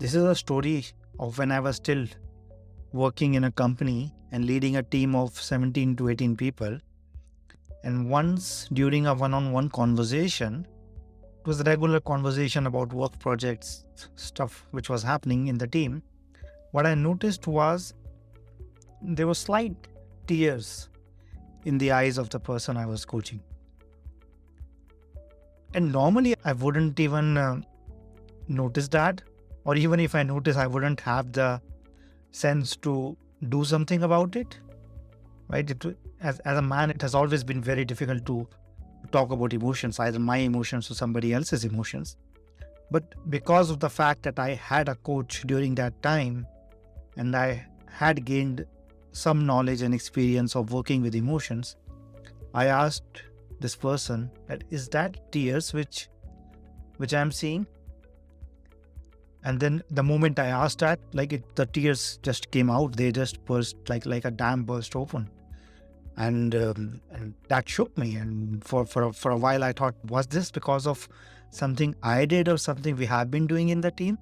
This is a story of when I was still working in a company and leading a team of 17 to 18 people. And once during a one-on-one conversation, it was a regular conversation about work projects, stuff which was happening in the team. What I noticed was there were slight tears in the eyes of the person I was coaching. And normally I wouldn't even notice that, or even if I notice, I wouldn't have the sense to do something about it, right? As a man, it has always been very difficult to talk about emotions, either my emotions or somebody else's emotions. But because of the fact that I had a coach during that time and I had gained some knowledge and experience of working with emotions, I asked this person that, is that tears which I'm seeing? And then the moment I asked that, the tears just came out. They just burst like a dam burst open, and that shook me. And for a while, I thought, was this because of something I did or something we have been doing in the team?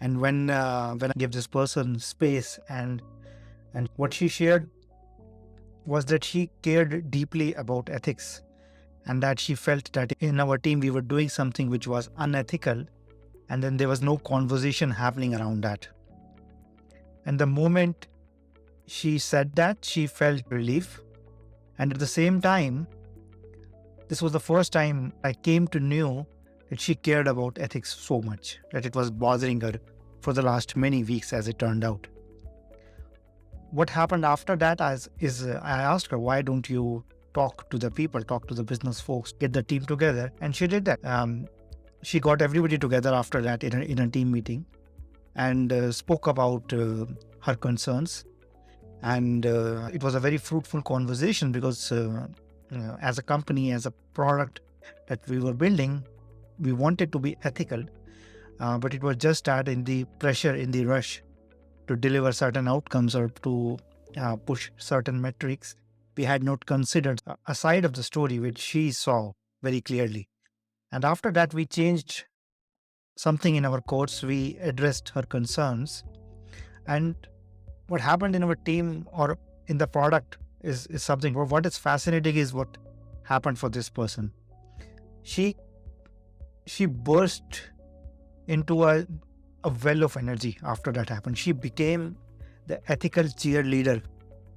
And when I gave this person space, and what she shared was that she cared deeply about ethics, and that she felt that in our team we were doing something which was unethical, and then there was no conversation happening around that. And the moment she said that, she felt relief. And at the same time, this was the first time I came to know that she cared about ethics so much, that it was bothering her for the last many weeks, as it turned out. What happened after that is I asked her, why don't you talk to the people, talk to the business folks, get the team together? And she did that. She got everybody together after that in a team meeting and spoke about her concerns. And it was a very fruitful conversation because as a company, as a product that we were building, we wanted to be ethical. But it was just that in the pressure, in the rush to deliver certain outcomes or to push certain metrics, we had not considered a side of the story which she saw very clearly. And after that, we changed something in our course. We addressed her concerns. And what happened in our team or in the product is something. What is fascinating is what happened for this person. She burst into a well of energy after that happened. She became the ethical cheerleader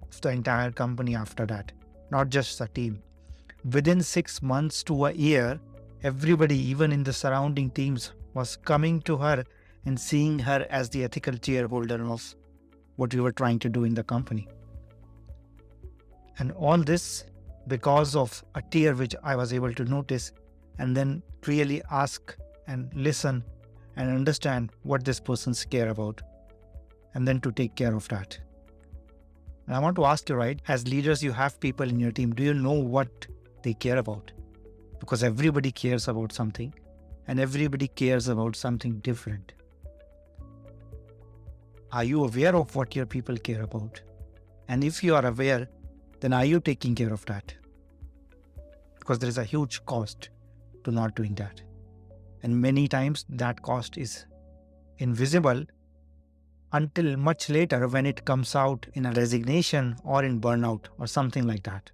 of the entire company after that, not just the team. Within 6 months to a year, everybody, even in the surrounding teams, was coming to her and seeing her as the ethical chairholder of what we were trying to do in the company. And all this because of a tear which I was able to notice and then really ask and listen and understand what this person's care about, and then to take care of that. And I want to ask you, right, as leaders, you have people in your team. Do you know what they care about? Because everybody cares about something, and everybody cares about something different. Are you aware of what your people care about? And if you are aware, then are you taking care of that? Because there is a huge cost to not doing that. And many times that cost is invisible until much later when it comes out in a resignation or in burnout or something like that.